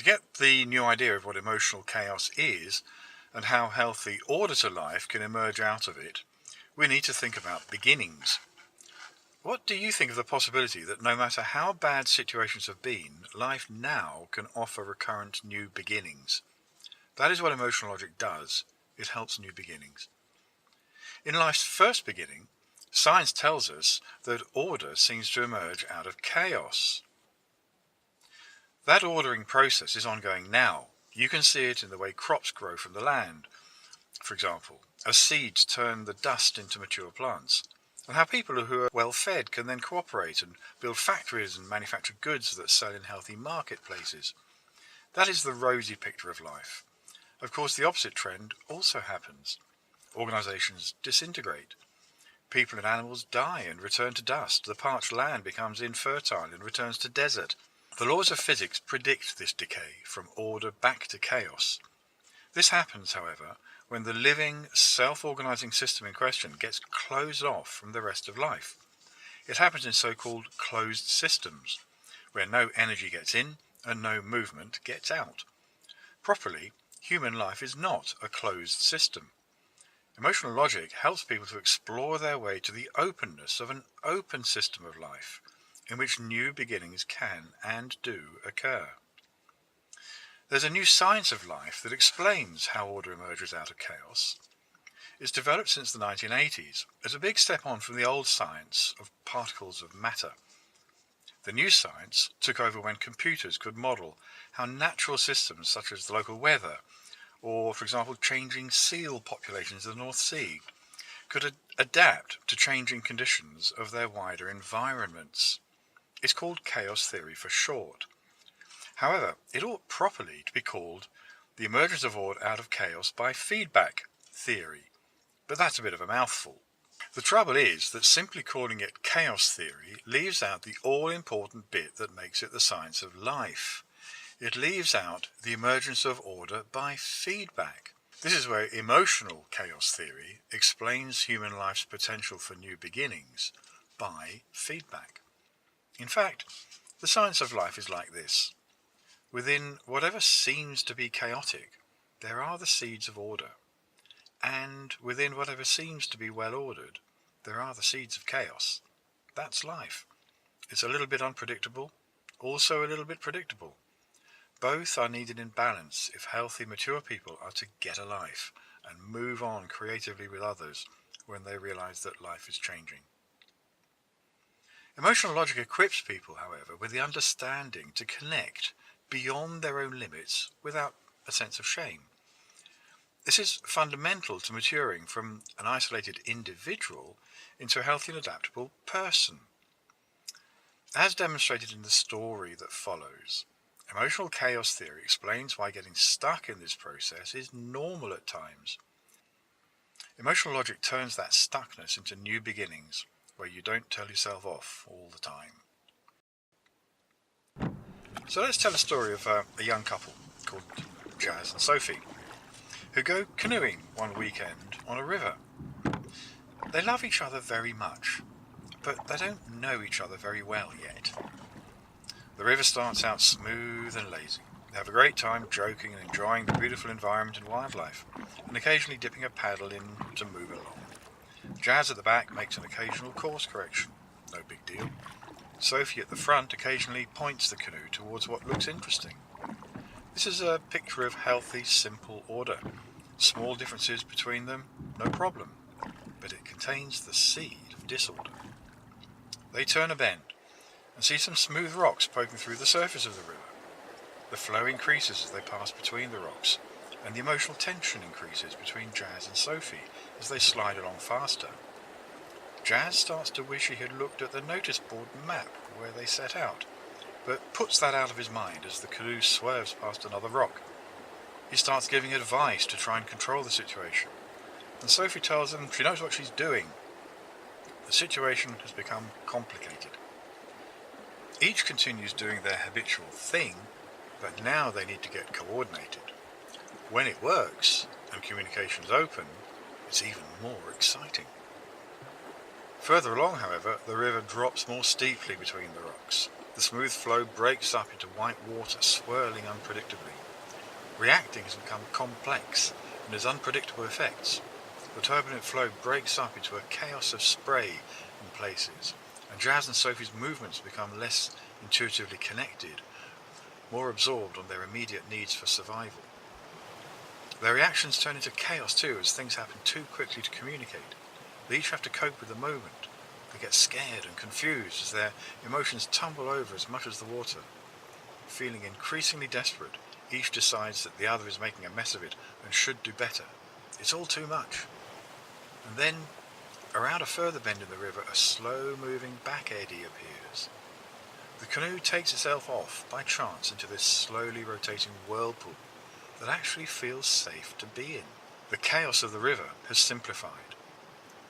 To get the new idea of what emotional chaos is and how healthy order to life can emerge out of it, we need to think about beginnings. What do you think of the possibility that no matter how bad situations have been, life now can offer recurrent new beginnings? That is what emotional logic does. It helps new beginnings. In life's first beginning, science tells us that order seems to emerge out of chaos. That ordering process is ongoing now. You can see it in the way crops grow from the land, for example, as seeds turn the dust into mature plants, and how people who are well fed can then cooperate and build factories and manufacture goods that sell in healthy marketplaces. That is the rosy picture of life. Of course, the opposite trend also happens. Organizations disintegrate. People and animals die and return to dust. The parched land becomes infertile and returns to desert. The laws of physics predict this decay from order back to chaos. This happens, however, when the living, self-organizing system in question gets closed off from the rest of life. It happens in so-called closed systems, where no energy gets in and no movement gets out. Properly, human life is not a closed system. Emotional logic helps people to explore their way to the openness of an open system of life, in which new beginnings can and do occur. There's a new science of life that explains how order emerges out of chaos. It's developed since the 1980s as a big step on from the old science of particles of matter. The new science took over when computers could model how natural systems such as the local weather, or for example changing seal populations in the North Sea, could adapt to changing conditions of their wider environments. It's called chaos theory for short. However, it ought properly to be called the emergence of order out of chaos by feedback theory, but that's a bit of a mouthful. The trouble is that simply calling it chaos theory leaves out the all-important bit that makes it the science of life. It leaves out the emergence of order by feedback. This is where emotional chaos theory explains human life's potential for new beginnings by feedback. In fact, the science of life is like this. Within whatever seems to be chaotic, there are the seeds of order. And within whatever seems to be well ordered, there are the seeds of chaos. That's life. It's a little bit unpredictable, also a little bit predictable. Both are needed in balance if healthy, mature people are to get a life and move on creatively with others when they realize that life is changing. Emotional logic equips people, however, with the understanding to connect beyond their own limits without a sense of shame. This is fundamental to maturing from an isolated individual into a healthy and adaptable person. As demonstrated in the story that follows, emotional chaos theory explains why getting stuck in this process is normal at times. Emotional logic turns that stuckness into new beginnings where you don't tell yourself off all the time. So let's tell a story of a young couple called Jazz and Sophie, who go canoeing one weekend on a river. They love each other very much, but they don't know each other very well yet. The river starts out smooth and lazy. They have a great time joking and enjoying the beautiful environment and wildlife, and occasionally dipping a paddle in to move along. Jazz at the back makes an occasional course correction. No big deal. Sophie at the front occasionally points the canoe towards what looks interesting. This is a picture of healthy, simple order. Small differences between them, no problem, but it contains the seed of disorder. They turn a bend and see some smooth rocks poking through the surface of the river. The flow increases as they pass between the rocks, and the emotional tension increases between Jazz and Sophie as they slide along faster. Jazz starts to wish he had looked at the notice board map where they set out, but puts that out of his mind as the canoe swerves past another rock. He starts giving advice to try and control the situation, and Sophie tells him she knows what she's doing. The situation has become complicated. Each continues doing their habitual thing, but now they need to get coordinated. When it works and communication's open, it's even more exciting. Further along, however, the river drops more steeply between the rocks. The The smooth flow breaks up into white water, swirling unpredictably. Reacting has become complex and has unpredictable effects. The turbulent flow breaks up into a chaos of spray in places, and Jazz and Sophie's movements become less intuitively connected, more absorbed on their immediate needs for survival. Their reactions turn into chaos too, as things happen too quickly to communicate. They each have to cope with the moment. They get scared and confused as their emotions tumble over as much as the water. Feeling increasingly desperate, each decides that the other is making a mess of it and should do better. It's all too much. And then, around a further bend in the river, a slow-moving back eddy appears. The canoe takes itself off by chance into this slowly rotating whirlpool that actually feels safe to be in. The chaos of the river has simplified,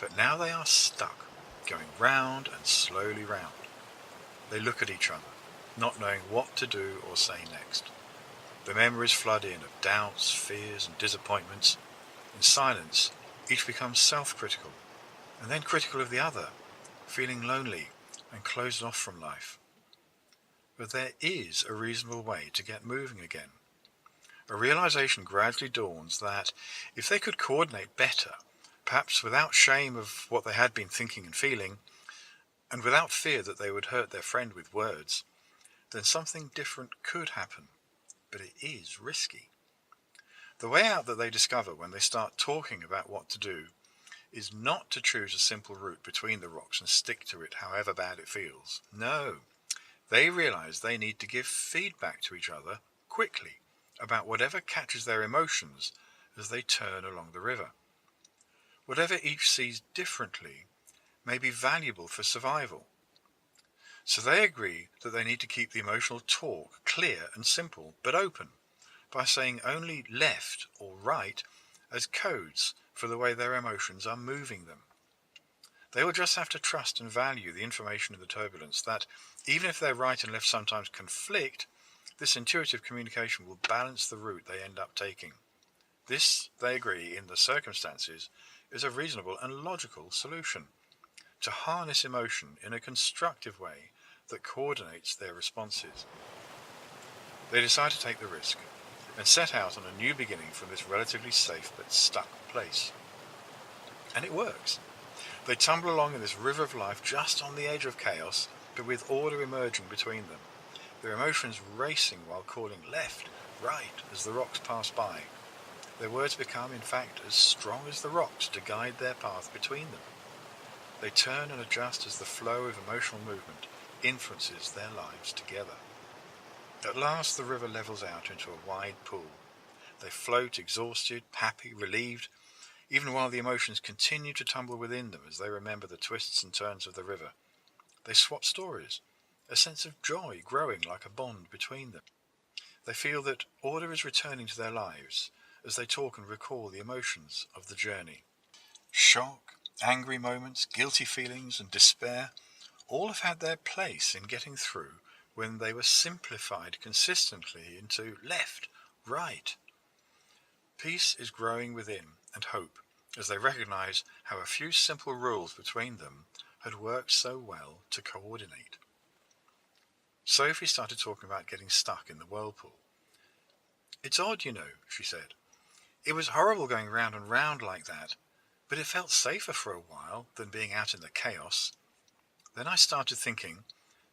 but now they are stuck, going round and slowly round. They look at each other, not knowing what to do or say next. The memories flood in of doubts, fears and disappointments. In silence, each becomes self-critical, and then critical of the other, feeling lonely and closed off from life. But there is a reasonable way to get moving again. A realization gradually dawns that if they could coordinate better, perhaps without shame of what they had been thinking and feeling, and without fear that they would hurt their friend with words, then something different could happen. But it is risky. The way out that they discover when they start talking about what to do is not to choose a simple route between the rocks and stick to it however bad it feels. No, they realize they need to give feedback to each other quickly about whatever catches their emotions as they turn along the river. Whatever each sees differently may be valuable for survival. So they agree that they need to keep the emotional talk clear and simple, but open, by saying only left or right as codes for the way their emotions are moving them. They will just have to trust and value the information in the turbulence that, even if their right and left sometimes conflict, this intuitive communication will balance the route they end up taking. This, they agree, in the circumstances, is a reasonable and logical solution. To harness emotion in a constructive way that coordinates their responses. They decide to take the risk and set out on a new beginning from this relatively safe but stuck place. And it works. They tumble along in this river of life just on the edge of chaos, but with order emerging between them. Their emotions racing while calling left, right as the rocks pass by. Their words become, in fact, as strong as the rocks to guide their path between them. They turn and adjust as the flow of emotional movement influences their lives together. At last the river levels out into a wide pool. They float, exhausted, happy, relieved, even while the emotions continue to tumble within them as they remember the twists and turns of the river. They swap stories, a sense of joy growing like a bond between them. They feel that order is returning to their lives as they talk and recall the emotions of the journey. Shock, angry moments, guilty feelings and despair all have had their place in getting through when they were simplified consistently into left, right. Peace is growing within and hope as they recognize how a few simple rules between them had worked so well to coordinate. Sophie started talking about getting stuck in the whirlpool. "It's odd, you know," she said. "It was horrible going round and round like that, but it felt safer for a while than being out in the chaos. Then I started thinking,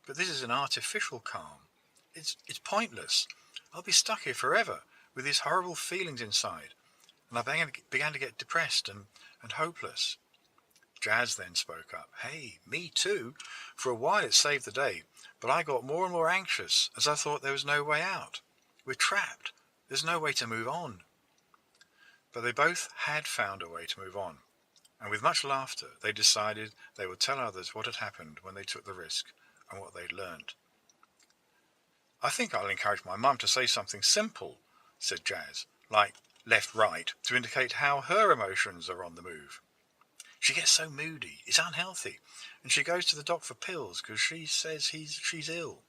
but this is an artificial calm. It's pointless. I'll be stuck here forever with these horrible feelings inside." And I began to get depressed and hopeless. Jazz then spoke up. "Hey, me too. For a while it saved the day, but I got more and more anxious as I thought there was no way out. We're trapped. There's no way to move on." But they both had found a way to move on, and with much laughter they decided they would tell others what had happened when they took the risk and what they'd learned. "I think I'll encourage my mum to say something simple," said Jazz, "like left, right, to indicate how her emotions are on the move. She gets so moody, it's unhealthy, and she goes to the doc for pills because she says she's ill.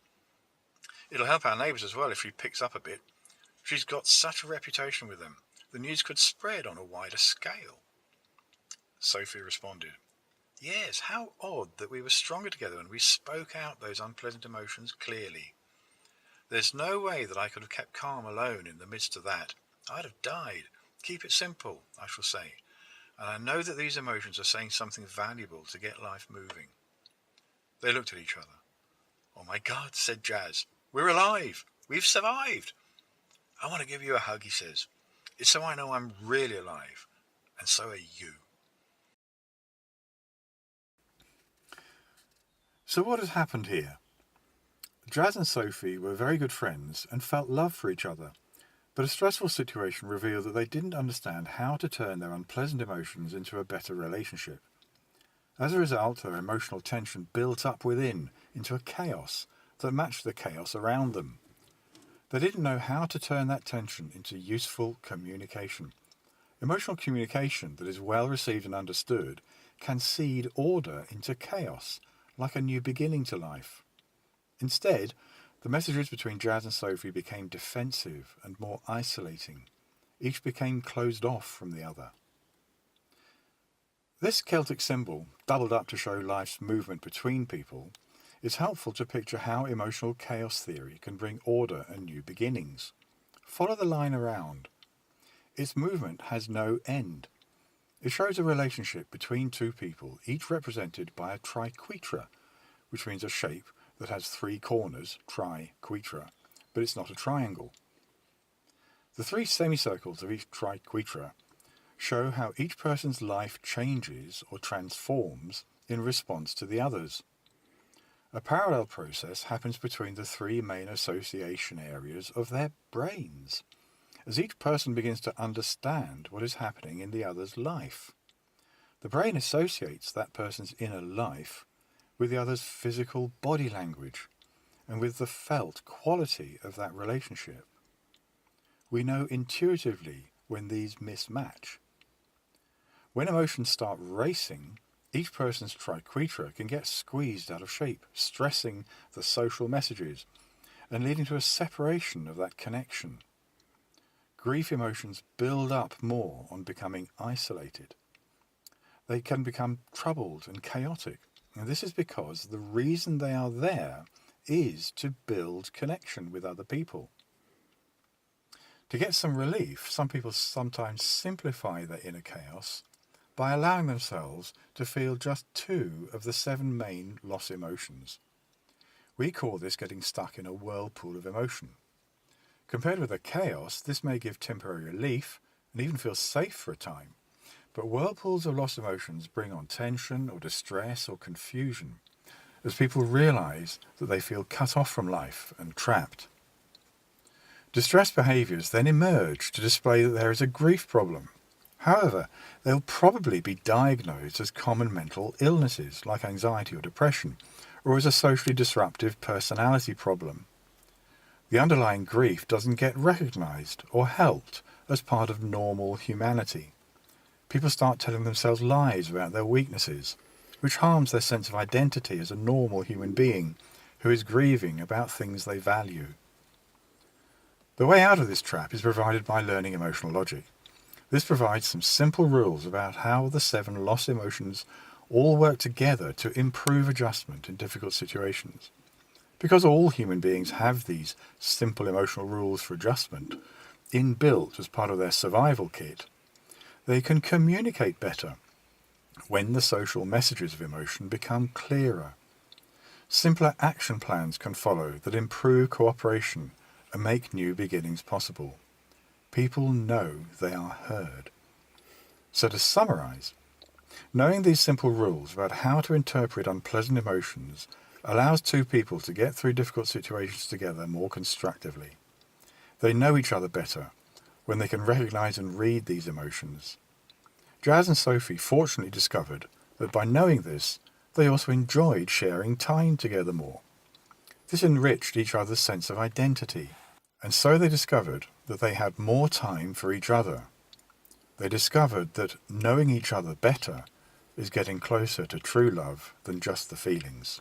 It'll help our neighbours as well if she picks up a bit. She's got such a reputation with them. The news could spread on a wider scale." Sophie responded, Yes, how odd that we were stronger together and we spoke out those unpleasant emotions clearly. There's no way that I could have kept calm alone in the midst of that. I'd have died. Keep it simple, I shall say. And I know that these emotions are saying something valuable to get life moving. They looked at each other. Oh my God, said Jazz. We're alive. We've survived. I want to give you a hug, he says. It's so I know I'm really alive. And so are you. So what has happened here? Jazz and Sophie were very good friends and felt love for each other, but a stressful situation revealed that they didn't understand how to turn their unpleasant emotions into a better relationship. As a result, their emotional tension built up within into a chaos that matched the chaos around them. They didn't know how to turn that tension into useful communication. Emotional communication that is well received and understood can seed order into chaos, like a new beginning to life. Instead, the messages between Jazz and Sophie became defensive and more isolating. Each became closed off from the other. This Celtic symbol, doubled up to show life's movement between people, is helpful to picture how emotional chaos theory can bring order and new beginnings. Follow the line around. Its movement has no end. It shows a relationship between two people, each represented by a triquetra, which means a shape that has three corners, triquetra, but it's not a triangle. The three semicircles of each triquetra show how each person's life changes or transforms in response to the others. A parallel process happens between the three main association areas of their brains, as each person begins to understand what is happening in the other's life. The brain associates that person's inner life with the other's physical body language and with the felt quality of that relationship. We know intuitively when these mismatch. When emotions start racing, each person's triquetra can get squeezed out of shape, stressing the social messages and leading to a separation of that connection. Grief emotions build up more on becoming isolated. They can become troubled and chaotic, and this is because the reason they are there is to build connection with other people. To get some relief, some people sometimes simplify their inner chaos by allowing themselves to feel just 2 of the 7 main loss emotions. We call this getting stuck in a whirlpool of emotion. Compared with the chaos, this may give temporary relief and even feel safe for a time, but whirlpools of lost emotions bring on tension or distress or confusion as people realize that they feel cut off from life and trapped. Distressed behaviours then emerge to display that there is a grief problem. However, they'll probably be diagnosed as common mental illnesses like anxiety or depression, or as a socially disruptive personality problem. The underlying grief doesn't get recognised or helped as part of normal humanity. People start telling themselves lies about their weaknesses, which harms their sense of identity as a normal human being who is grieving about things they value. The way out of this trap is provided by learning emotional logic. This provides some simple rules about how the 7 loss emotions all work together to improve adjustment in difficult situations. Because all human beings have these simple emotional rules for adjustment inbuilt as part of their survival kit, they can communicate better when the social messages of emotion become clearer. Simpler action plans can follow that improve cooperation and make new beginnings possible. People know they are heard. So to summarize, knowing these simple rules about how to interpret unpleasant emotions allows 2 people to get through difficult situations together more constructively. They know each other better when they can recognize and read these emotions. Jazz and Sophie fortunately discovered that by knowing this, they also enjoyed sharing time together more. This enriched each other's sense of identity, and so they discovered that they had more time for each other. They discovered that knowing each other better is getting closer to true love than just the feelings.